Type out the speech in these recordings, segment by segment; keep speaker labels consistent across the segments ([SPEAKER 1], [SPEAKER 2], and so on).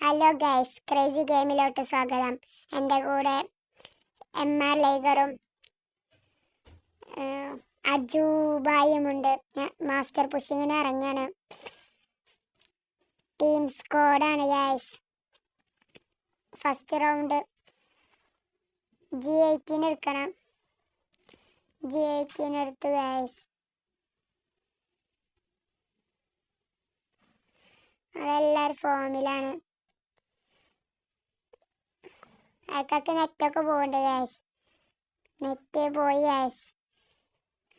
[SPEAKER 1] Hello guys, crazy ഗെയിമിലോട്ട് സ്വാഗതം. എൻ്റെ കൂടെ MR ലൈഗറും അജുബായുമുണ്ട്. മാസ്റ്റർ പുഷിങ്ങിന് ഇറങ്ങാണ്. ടീം സ്ക്വാഡാണ് ഗൈസ്. ഫസ്റ്റ് റൗണ്ട് G18 എടുക്കണം. G18 എടുത്തു ഗൈസ്. അതെല്ലാവരും ഫോമിലാണ്. അയാൾക്ക് നെറ്റൊക്കെ പോകുന്നുണ്ട് ഗൈസ്. നെറ്റ് പോയി ഗൈസ്.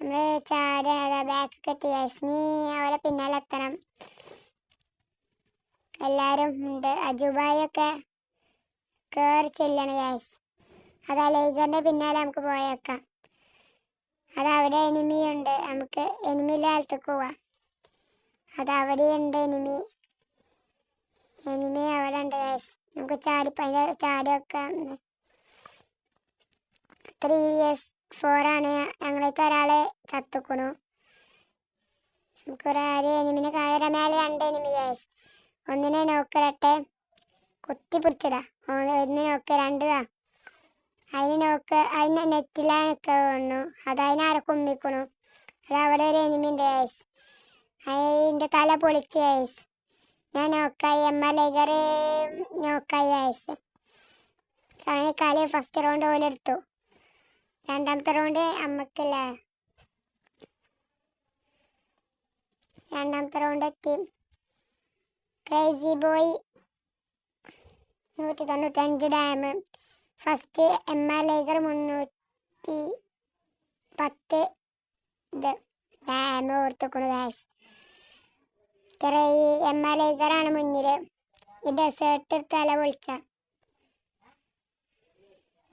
[SPEAKER 1] നമ്മൾ ചാടാ ബാക്കൊക്കെ എത്തി ഗൈസ്. നീ അവരെ പിന്നാലെ എത്തണം. എല്ലാവരും ഉണ്ട്. അജുബായൊക്കെ കയറി ചെല്ലാണ് ഗൈസ്. അതാ ലൈഗറിൻ്റെ പിന്നാലെ നമുക്ക് പോയേക്കാം. അതവിടെ എനിമി ഉണ്ട്. നമുക്ക് എനിമിയിലെ സ്ഥലത്തേക്ക് പോവാം. അതവിടെയുണ്ട് എനിമി. അവിടെ ഉണ്ട് ഗൈസ്. നമുക്ക് ചാടിയൊക്കെ 3vs4 ആണ്. ഞങ്ങളേക്ക് ഒരാളെ ചത്തുക്കണു. നമുക്കൊരാര് എനിമിനെ കാണാൻ മേലെ 2 എനിമി ഗൈസ്. ഒന്നിനെ നോക്കിടട്ടെ. കുത്തി പിടിച്ചടാ. ഒന്ന് നോക്ക്, 2 അതിന് നെറ്റിലാ നിൽക്കുക തോന്നുന്നു. അതതിനാരെ കുമ്മിക്കണു. അതവിടെ ഒരു എനിമി ഉണ്ട് ഗൈസ്. അതിൻ്റെ തല പൊളിച്ച് ഗൈസ്. ഞാൻ നോക്കായി. MR ലൈഗർ നോക്കായി ഗൈസ്. കളി ഫസ്റ്റ് റൗണ്ട് പോലെ എടുത്തു. രണ്ടാമത്തെ റൗണ്ട് അമ്മക്കല്ലേ. രണ്ടാമത്തെ റൗണ്ട് എത്തി. ക്രേസി ബോയ് 195 ഡാം. ഫസ്റ്റ് MR ലൈഗർ 310 ഡാം ഓർത്തുക്കണു ഗൈസ്. MR ലൈഗറാണ് മുന്നിൽ. ഈ ഡെസേർട്ട് തല പൊളിച്ച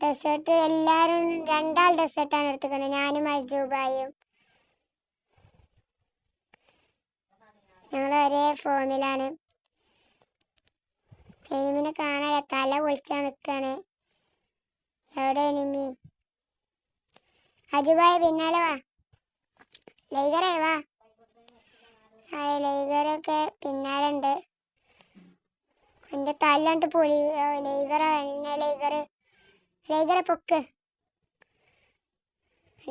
[SPEAKER 1] ഡെസേർട്ട് എല്ലാവരും 2 ഡെസേർട്ടാണ് എടുത്തുക്കുന്നത്. ഞാനും അജുബായും. ഞങ്ങൾ ഒരേ ഫോമിലാണ്. എനിമിനെ കാണാൻ തല പൊളിച്ചാൽ നിൽക്കാണ്. എവിടെ എനിമി? അജുബായ് പിന്നാലെ വാ. ലൈഗറേ വാ. ലൈഗറൊക്കെ പിന്നാലെ ഉണ്ട്. എൻ്റെ തല്ലുണ്ട് പൊളി. ലൈഗറെ പൊക്ക്.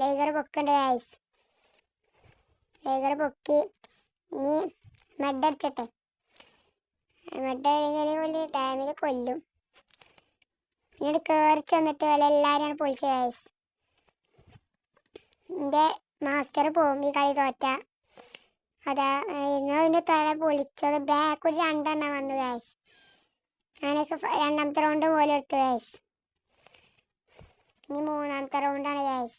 [SPEAKER 1] Liger പൊക്കുണ്ട് guys. ലൈഗർ പൊക്കി. ഇനി മെഡടിച്ചട്ടെ. മെഡ ഡാമിൽ കൊല്ലും. ഇങ്ങോട്ട് കയറി ചെന്നിട്ട് എല്ലാവരും പൊളിച്ച ഗൈസ്. എൻ്റെ മാസ്റ്റർ പോകും ഈ കളി തോറ്റ. അതാ ഇതിൻ്റെ തല പൊളിച്ചത്. ബാക്ക് ഒരു 2 വന്നു ഗൈസ്. അങ്ങനെയൊക്കെ രണ്ടാമത്തെ റൗണ്ട് പോലെ എടുത്തു ഗൈസ്. ഇനി മൂന്നാമത്തെ റൗണ്ടാണ് ഗൈസ്.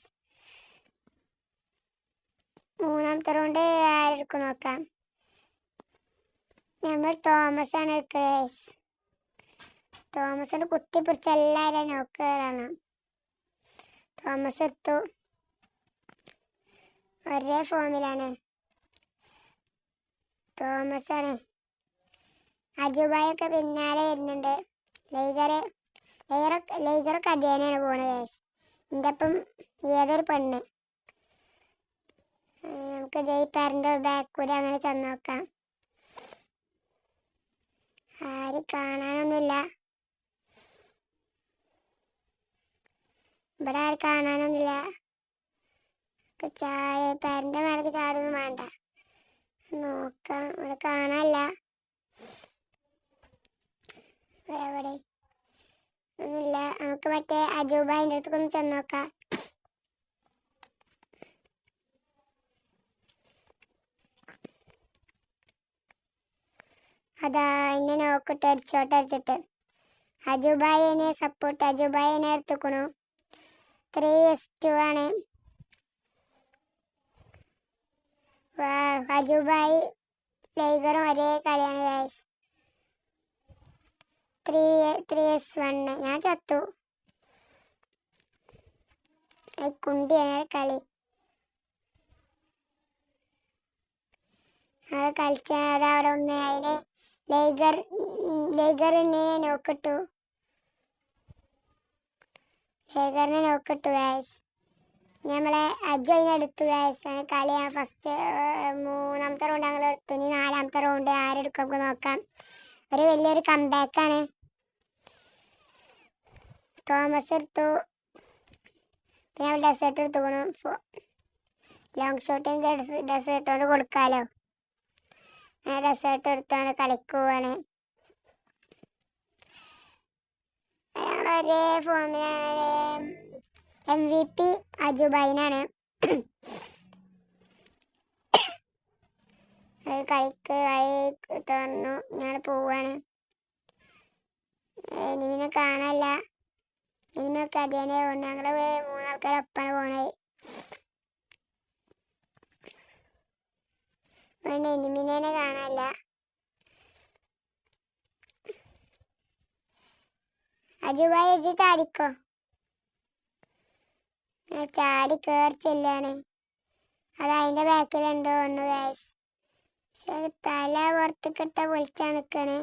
[SPEAKER 1] മൂന്നാമത്തെ റൗണ്ട് ആരെടുക്കും നോക്കാം. നമ്മൾ തോമസ് ആണ് എടുക്കുക ഗൈസ്. തോമസിന് കുത്തി പിടിച്ച് എല്ലാവരും നോക്കുകയാണ്. തോമസ് എടുത്തു. ഒരേ ഫോമിലാണ്. തോമസ് ആണ്. അജുബായൊക്കെ പിന്നാലെ വരുന്നുണ്ട്. ലൈഗറൊക്കെ അധ്യയനാണ് പോണത് ഗൈസ്. എൻ്റെ ഒപ്പം ഏതൊരു പെണ്ണ്. നമുക്ക് ജയിപ്പാറിൻ്റെ ബാക്കൂടെ അങ്ങനെ ചെന്ന് നോക്കാം. ആരും കാണാനൊന്നുമില്ല. ഇവിടെ ആരും കാണാനൊന്നുമില്ല. പാരൻ്റെ മേലേക്ക് ചാടൊന്നും വേണ്ട. നോക്കാം. ഇവിടെ കാണാനില്ല. എവിടെ ഒന്നുമില്ല. നമുക്ക് മറ്റേ അജൂബായിൻ്റെ അടുത്തൊക്കെ ചെന്ന് നോക്കാം. അതാ എന്നെ നോക്കിട്ട് അടിച്ചിട്ട് അജുബായിനെ സപ്പോർട്ട്. അജുബായിനെ എടുത്തുക്കണു. 3s2 ആണ്. അജുബായി ലൈഗറും ഒരേ കളിയാണ് ഗൈസ്. 3s1. ഞാൻ ചത്തു. കുണ്ടിയാണ് കളി. അത് കളിച്ചാൽ അതവിടെ ഒന്ന് അതിന് ലൈഗറിനെ നോക്കിട്ടു ഗൈസ്. നമ്മളെ അജു അതിനെടുത്തു ഗൈസ്. കളി ഫസ്റ്റ് മൂന്നാമത്തെ റൗണ്ട് ഞങ്ങൾ എടുത്തു. ഇനി നാലാമത്തെ റൗണ്ട് ആരെടുക്കും നോക്കാം. ഒരു വലിയൊരു കംബാക്കാണ്. തോമസ് എടുത്തു, പിന്നെ ഡെസേർട്ട് എടുത്തുക്കണം. ലോങ് ഷോട്ടിന് ഡെസേർട്ട് കൊണ്ട് കൊടുക്കാമല്ലോ. ഞാൻ ഡെസേർട്ട് എടുത്താണ് കളിക്കുവാണ്. ഒരേ ഫോമിലാണ്. MVP അജുബൈനാണ്. കളിക്ക് കളി തുറന്നു. ഞാൻ പോവാണ്. എനിമിനെ കാണാനില്ല. എനിമൊക്കെ അതേനെ പോകുന്നു. ഞങ്ങൾ 3 ആൾക്കാരൊപ്പാണ് പോണത്. എനിമിനെ കാണാനില്ല. അജുബായി എജി താടിക്കോ. ചാടി കയറി ചെല്ലാണ്. അത് അതിൻ്റെ ബാക്കിലുണ്ടോ ഒന്ന് ഗൈസ്. പക്ഷെ തല പുറത്തേക്കിട്ട പൊളിച്ചാ നിൽക്കണേ.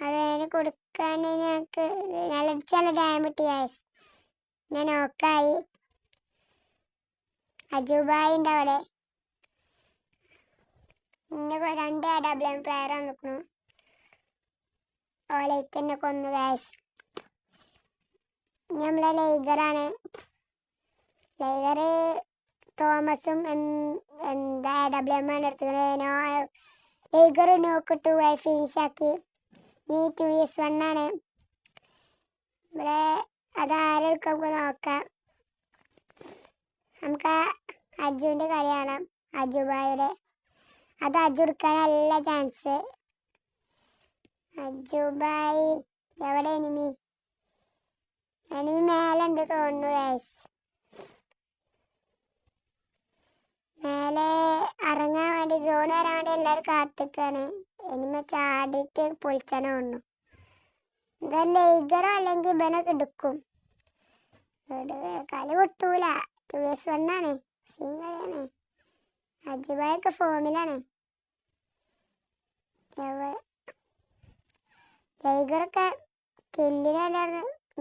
[SPEAKER 1] അതിന് കൊടുക്കാൻ ഞങ്ങൾക്ക് നല്ല ഡാം കിട്ടി ഗൈസ്. ഞാൻ നോക്കായി. അജുബായി ഉണ്ട് അവിടെ. 2 AWM പ്ലെയർ നിൽക്കുന്നു. ഓലയ്ക്ക് തന്നെ കൊന്നു ഗൈസ്. നമ്മളെ ലൈഗറാണ്. ലൈഗർ തോമസും എന്താ AWM ആണ് എടുത്തത്. ലൈഗർ നോക്കിട്ടു ഫിനിഷാക്കി. നീ 2vs1 ആണ്. ഇവിടെ അതാരെടുക്കാം നോക്കാം. നമുക്ക് അജുവിൻ്റെ കളി കാണാം. അജുബായുടെ അത് അജു എടുക്കാൻ നല്ല ചാൻസ്. അജുബായി എവിടെ എനിമി മേലുണ്ട് തോന്നുന്നു ഗൈസ്. മേലെ ഇറങ്ങാൻ വേണ്ടി സോൺ വരാൻ വേണ്ടി എല്ലാവരും കാത്തിക്കാണ്. എനിമ ചാടിയിട്ട് പൊളിച്ചാനോ തോന്നുന്നു. എന്താ ലൈഗറോ അല്ലെങ്കിൽ ഇവനൊക്കെ എടുക്കും. കളി പൊട്ടൂല. 2vs1 ആണ്. സീൻ കളിയാണ്. അജുബായൊക്കെ ഫോമിലാണ്. ലൈഗറൊക്കെ കില്ലിനെല്ലാം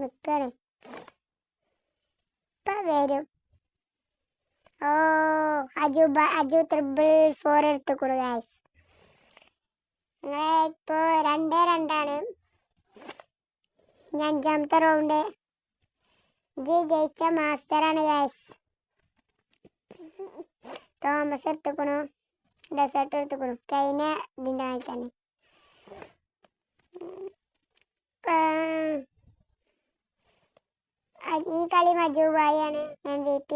[SPEAKER 1] നിൽക്കാണ്. ഇപ്പം വരും. ഓ അജു 4 എടുത്തുകൊടു ഗൈസ്. ഇപ്പോൾ 2-2 ആണ്. 5ാമത്തെ റൗണ്ട്. ഇത് ജയിച്ച മാസ്റ്ററാണ് ഗൈസ്. തോമസ് എടുത്തുക്കണു. ഡെസേർട്ട് എടുത്തുക്കണു. കഴിഞ്ഞ ഇതിൻ്റെ ആയി തന്നെ. ഈ കളി അജുബായാണ് MVP.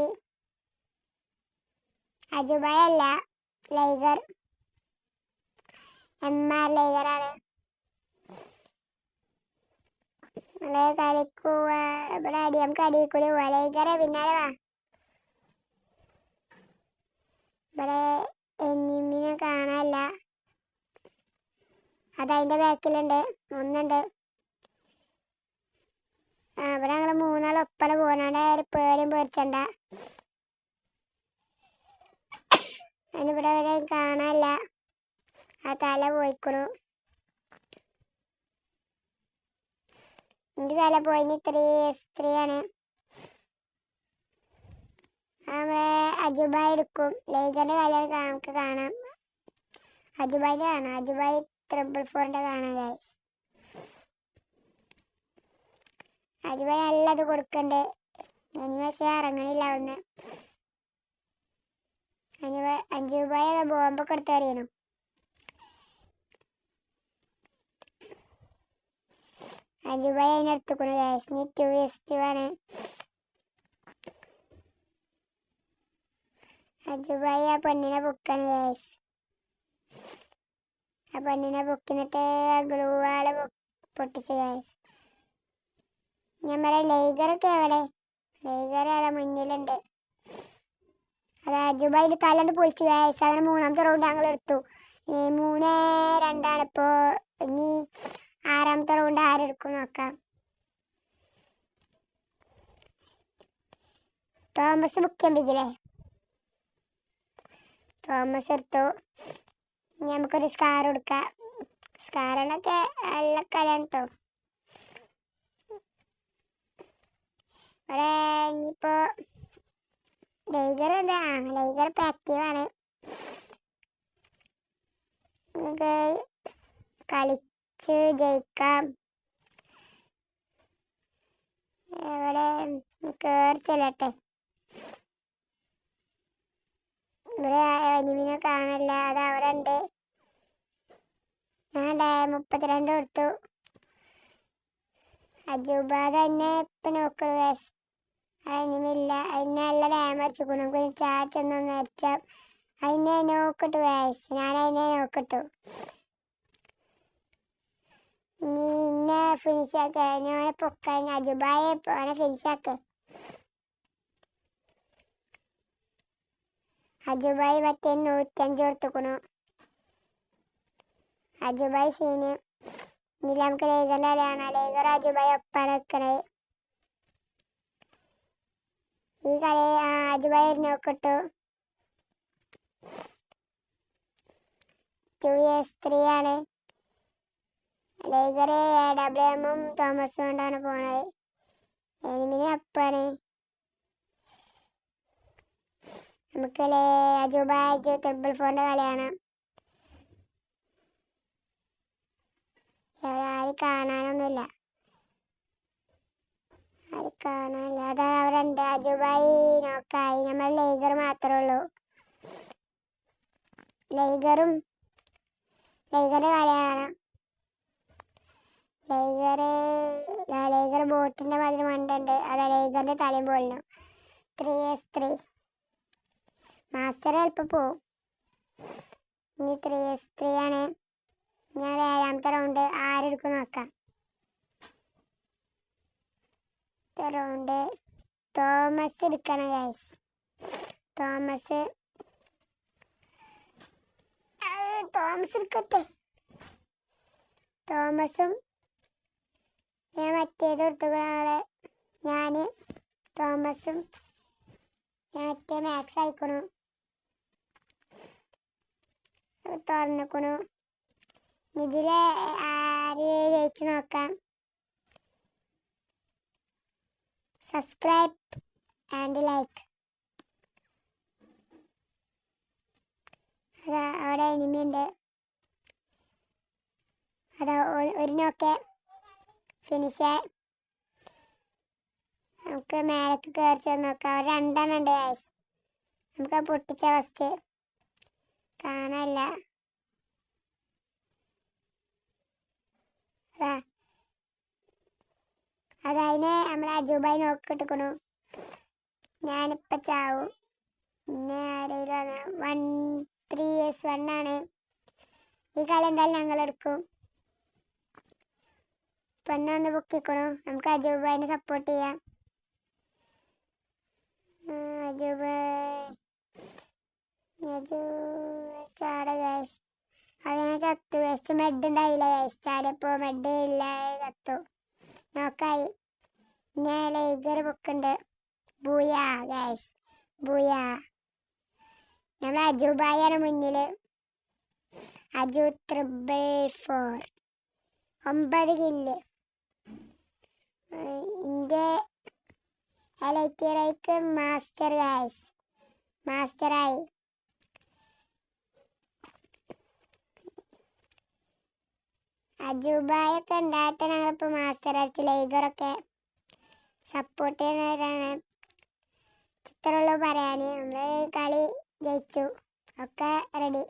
[SPEAKER 1] അജുബായ് അല്ല, ലൈഗർ. MR ലൈഗറാണ്. കളിക്കുക. ഇവിടെ നമുക്ക് അടിക്കൂലി പോവാ. ലൈഗറെ പിന്നാലെ വാ. ഇവിടെ എനിമിനെ കാണാനില്ല. അതതിൻ്റെ ബാക്കിലുണ്ട്. ഒന്നുണ്ട്. ഇവിടെ ഞങ്ങൾ 3 ആൾ ഒപ്പന പോകണ ഒരു പേടിയും പേടിച്ചണ്ട. അതിനിവിടെ വരെ കാണാനില്ല. ആ തല പോയിക്കണു. എൻ്റെ തല പോയിന് 3 ആണ്. അജുബായി എടുക്കും. ലൈഗറിൻ്റെ തല നമുക്ക് കാണാം. അജുബായിൻ്റെ കാണാം. അജുബായി 444 കാണാൻ. അജുബായി നല്ലത് കൊടുക്കണ്ട്. ഇനി പക്ഷേ ഇറങ്ങണില്ല ഒന്ന്. അജുബായി ബോംബൊക്കെ എടുത്ത് അറിയണം. അജുബായി അതിനെടുത്തുക്കണു ഗൈസ്. ഇനി 2vs2 ആണ്. അജുബായി ആ പെണ്ണിനെ പൊക്കാണ് ഗൈസ്. ആ പെണ്ണിനെ പൊക്കിന്നിട്ട് ഗ്ലൂ വാള് പൊട്ടിച്ചു ഗൈസ്. നമ്മുടെ ലൈഗറൊക്കെ എവിടെ? ലൈഗർ അതാ മുന്നിലുണ്ട്. അത് അജുബായി തലണ്ട് പൊളിച്ചു ഗൈസ്. അങ്ങനെ 3ാമത്തെ റൗണ്ട് ഞങ്ങൾ എടുത്തു. 3-2 ആണ് ഇപ്പോൾ. ഇനി 6ാമത്തെ റൗണ്ട് ആരെടുക്കും നോക്കാം. തോമസ് ബുക്കിയമ്പിക്കില്ലേ? തോമസ് എടുത്തു. ഇനി നമുക്കൊരു സ്കാർ കൊടുക്കാം. സ്കാറിനൊക്കെ നല്ല കളിയാണ് കേട്ടോ. ഇവിടെ ഇനിയിപ്പോൾ ലൈഗർ എന്താ? ലൈഗർ ഇപ്പോൾ ആക്റ്റീവാണ്. നമുക്ക് കളിച്ച് ജയിക്കാം. ഇവിടെ കേറി ചെല്ലട്ടെ. ഇവിടെ എനിമിനെ കാണല്ല, അത് അവിടെ ഉണ്ട്. ഞാൻ 32 കൊടുത്തു. അജൂബ തന്നെ ഇപ്പൊ നോക്കൂ ഗൈസ്. അതിനിമില്ല, അതിന് നല്ല ഡാമേജ് കൊടുക്കും. നമുക്ക് ചാറ്റൊന്നും അടിച്ചാൽ അതിനെ നോക്കിട്ടു ഗൈസ്. ഞാൻ അതിനെ നോക്കിട്ടു. നീ ഇന്നെ ഫിനിഷാക്ക, ഞാനെ പൊക്കാൻ അജുബായെ അവനെ ഫിനിഷാക്കേ. അജുബായി മറ്റേ 105 കൊടുത്തുക്കണു. അജുബായി സീന്. ഇനി നമുക്ക് ലേഖറിന്റെ കളിയാണ്. ലേഖർ അജുബായി ഒപ്പാണ് വെക്കണത്. ഈ കളി അജുബായി നോക്കിട്ടു. 2s3 ആണ്. ലേഖർ AWM തോമസും കൊണ്ടാണ് പോണത്. എനിമിന് അപ്പാണ്. നമുക്ക് അജുബായി 444 കളിയാണ്. ആരും കാണാനൊന്നുമില്ല, ആരും കാണാനില്ല. അതാ അവിടെ ഉണ്ട്. അജുബായി നോക്കായി. നമ്മൾ ലേഖർ മാത്രമേ ഉള്ളൂ. ലേഖറിന്റെ കളിയാണ്. ലേഖർ ബോട്ടിന്റെ മതിൽ മണ്ടുണ്ട്. അതാ ലേഖറിന്റെ തലയും പോളിനും. 3s3 മാസ്റ്റർ ചിലപ്പോൾ പോവും. ഇനി 3s3 ആണ്. ഞാൻ 7ാമത്തെ റൗണ്ട് ആരെടുക്കും നോക്കാം. റൗണ്ട് തോമസ് എടുക്കണം ഗൈസ്. തോമസ് എടുക്കട്ടെ. തോമസും ഞാൻ മറ്റേത് എടുത്തുകളെ. ഞാൻ തോമസും ഞാൻ മറ്റേ മാക്സ് അയക്കണു, തുറന്നിക്കണു. ഇതിലെ ആര് ജയിച്ചു നോക്കാം. Subscribe and like. അതാ അവിടെ എനിമിയുണ്ട്. അതാ ഒരു നോക്കെ ഫിനിഷ്. നമുക്ക് മേലേക്ക് കയറി ചെന്ന് നോക്കാം. അവിടെ 2 ഉണ്ട് ഗൈസ്. നമുക്ക് പൊട്ടിച്ച ഫസ്റ്റ് കാണാനില്ല. അതതിനെ നമ്മൾ അജൂബായി നോക്കിട്ടിക്കണു. ഞാനിപ്പോൾ ചാവും. പിന്നെ ആരെങ്കിലും 3s1 ആണ്. ഈ കളി എന്തായാലും ഞങ്ങൾ എടുക്കും. ഇപ്പം ഒന്ന് പൊക്കിക്കണു. നമുക്ക് അജൂബായിനെ സപ്പോർട്ട് ചെയ്യാം. ചാട ഗൈസ്. അതിനെ ചത്തു ഗൈസ്. മെഡ് ഉണ്ടായില്ല ഗൈസ്. ചാടിയപ്പോൾ മെഡ് ഇല്ല, ചത്തു. നോക്കായി. പിന്നെ ലേഗർ പൊക്കുണ്ട്. ബൂയാ ഗൈസ്, ബൂയാ. നമ്മൾ അജൂബായാണ് മുന്നിൽ. അജു 444 9 കില്ല്. ഇന്ത്യ എലൈറ്റിയറേക്ക് മാസ്റ്റർ ഗൈസ്. മാസ്റ്ററായി. അജൂബായൊക്കെ ഉണ്ടായിട്ട് ഞങ്ങളിപ്പോൾ മാസ്റ്റർ അടിച്ച്. ലേഗറൊക്കെ സപ്പോർട്ട് ചെയ്യുന്നവരാണ്. ഇത്രയുള്ളൂ പറയാൻ. നമ്മൾ കളി ജയിച്ചു. ഒക്കെ റെഡി.